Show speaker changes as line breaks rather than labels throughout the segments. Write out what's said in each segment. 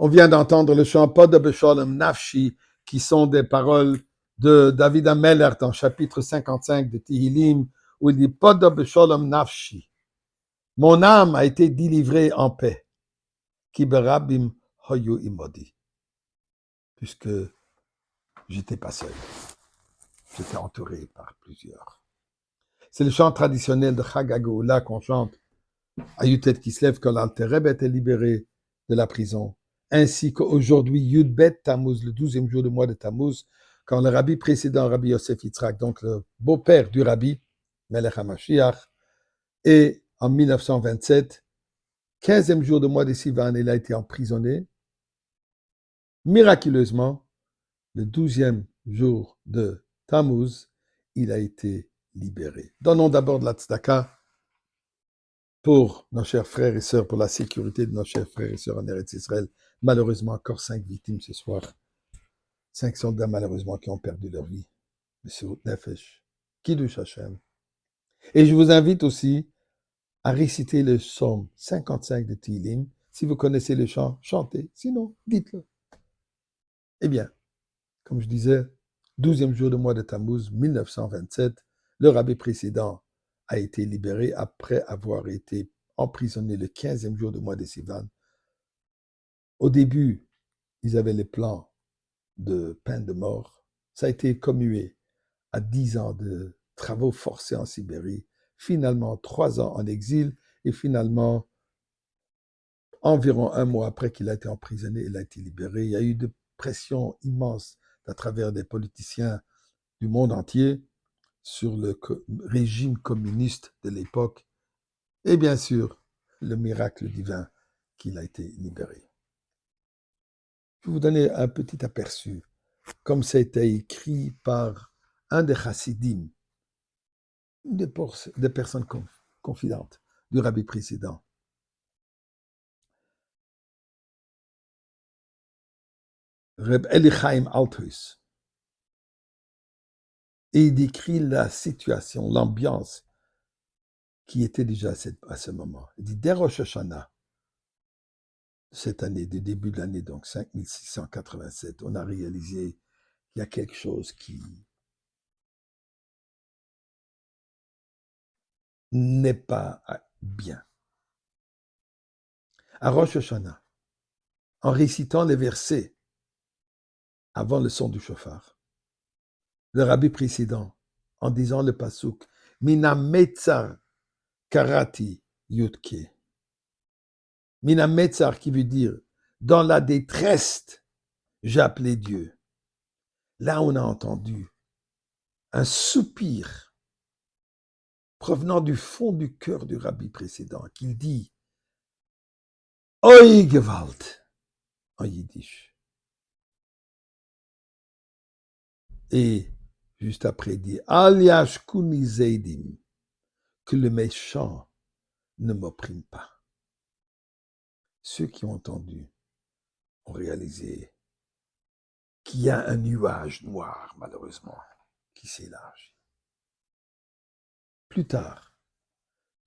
On vient d'entendre le chant Pod Besholem Nafshi, qui sont des paroles de David Ameller dans chapitre 55 de Tehillim, où il dit Pod Besholem Nafshi. Mon âme a été délivrée en paix. Kiberabim Hoyu Imodi. Puisque j'étais pas seul. J'étais entouré par plusieurs. C'est le chant traditionnel de Chag HaGeoula qu'on chante à Yutet Kislev quand l'Alter Rebbe était libéré de la prison. Ainsi qu'aujourd'hui, Yud Bet Tammuz, le 12e jour du mois de Tammuz, quand le rabbi précédent, Rabbi Yosef Yitzhak, donc le beau-père du rabbi, Melech HaMashiach, et en 1927, 15e jour du mois de Sivan, il a été emprisonné. Miraculeusement, le 12e jour de Tammuz, il a été libéré. Donnons d'abord de la tzedaka pour nos chers frères et sœurs, pour la sécurité de nos chers frères et sœurs en Eretz Israël. Malheureusement, encore 5 victimes ce soir. 5 soldats, malheureusement, qui ont perdu leur vie. Messieurs Nefesh, Kiddush Hashem. Et je vous invite aussi à réciter le psaume 55 de Tehillim. Si vous connaissez le chant, chantez. Sinon, dites-le. Eh bien, comme je disais, 12e jour du mois de Tammuz, 1927, le rabbi précédent a été libéré après avoir été emprisonné le 15e jour du mois de Sivan. Au début, ils avaient les plans de peine de mort. Ça a été commué à 10 ans de travaux forcés en Sibérie, finalement 3 ans en exil, et finalement, environ 1 mois après qu'il a été emprisonné, il a été libéré. Il y a eu de pressions immenses à travers des politiciens du monde entier sur le régime communiste de l'époque, et bien sûr, le miracle divin qu'il a été libéré. Je vais vous donner un petit aperçu, comme ça a été écrit par un des chassidim, des personnes confidentes du rabbi précédent. Reb Eli Chaim Althus. Et il décrit la situation, l'ambiance qui était déjà à ce moment. Il dit, dès Rosh Hashanah, cette année, du début de l'année, donc 5687, on a réalisé qu'il y a quelque chose qui n'est pas bien. À Rosh Hashanah, en récitant les versets avant le son du shofar, le rabbi précédent, en disant le pasuk, Mina Metzar Karati Yudke. Mina Metzar qui veut dire, dans la détresse, j'ai appelé Dieu. Là, on a entendu un soupir provenant du fond du cœur du rabbi précédent, qui dit Oi Gewalt en yiddish. Et juste après, il dit Al yashkuni zeidim, que le méchant ne m'opprime pas. Ceux qui ont entendu ont réalisé qu'il y a un nuage noir, malheureusement, qui s'élargit. Plus tard,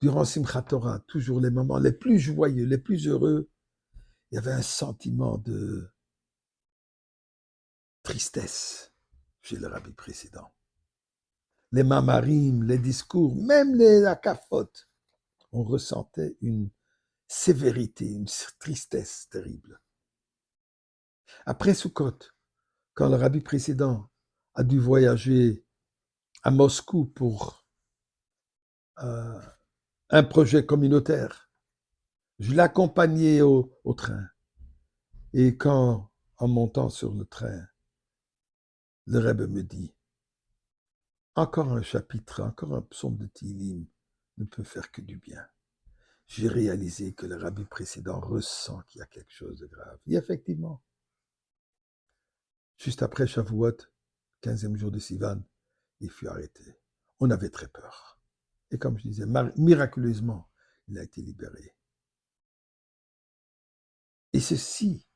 durant Simchat Torah, toujours les moments les plus joyeux, les plus heureux, il y avait un sentiment de tristesse chez le rabbi précédent. Les mamarim, les discours, même les akafotes, on ressentait une sévérité, une tristesse terrible. Après Sukkot, quand le rabbi précédent a dû voyager à Moscou pour un projet communautaire, je l'accompagnais au train. Et quand, en montant sur le train, le Rebbe me dit, encore un chapitre, encore un psaume de Tehillim ne peut faire que du bien. J'ai réalisé que le rabbi précédent ressent qu'il y a quelque chose de grave. Et effectivement, juste après Shavuot, 15e jour de Sivan, il fut arrêté. On avait très peur. Et comme je disais, miraculeusement, il a été libéré. Et ceci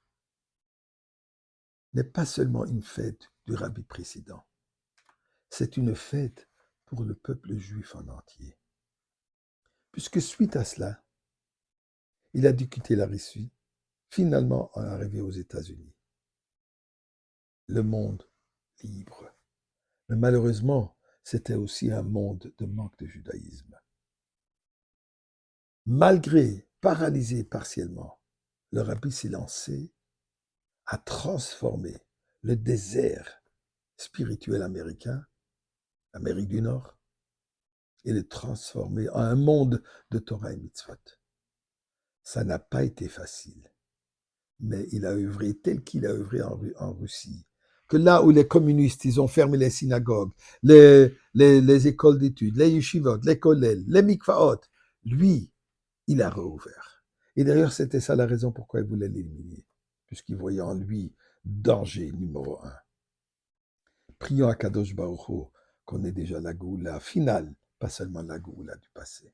n'est pas seulement une fête du rabbi précédent, c'est une fête pour le peuple juif en entier. Puisque suite à cela, il a dû quitter la Russie, finalement en arrivé aux États-Unis. Le monde libre. Mais malheureusement, c'était aussi un monde de manque de judaïsme. Malgré, paralysé partiellement, le rabbi s'est lancé à transformer le désert spirituel américain, Amérique du Nord, et le transformer en un monde de Torah et Mitzvot. Ça n'a pas été facile, mais il a œuvré tel qu'il a œuvré en Russie. Que là où les communistes, ils ont fermé les synagogues, les écoles d'études, les yeshivot, les kollel, les mikvaot, lui, il a réouvert. Et d'ailleurs, c'était ça la raison pourquoi il voulait l'éliminer, puisqu'il voyait en lui danger numéro 1. Prions à Kadosh Baruch Hu qu'on ait déjà la Goula finale, pas seulement la Goula du passé.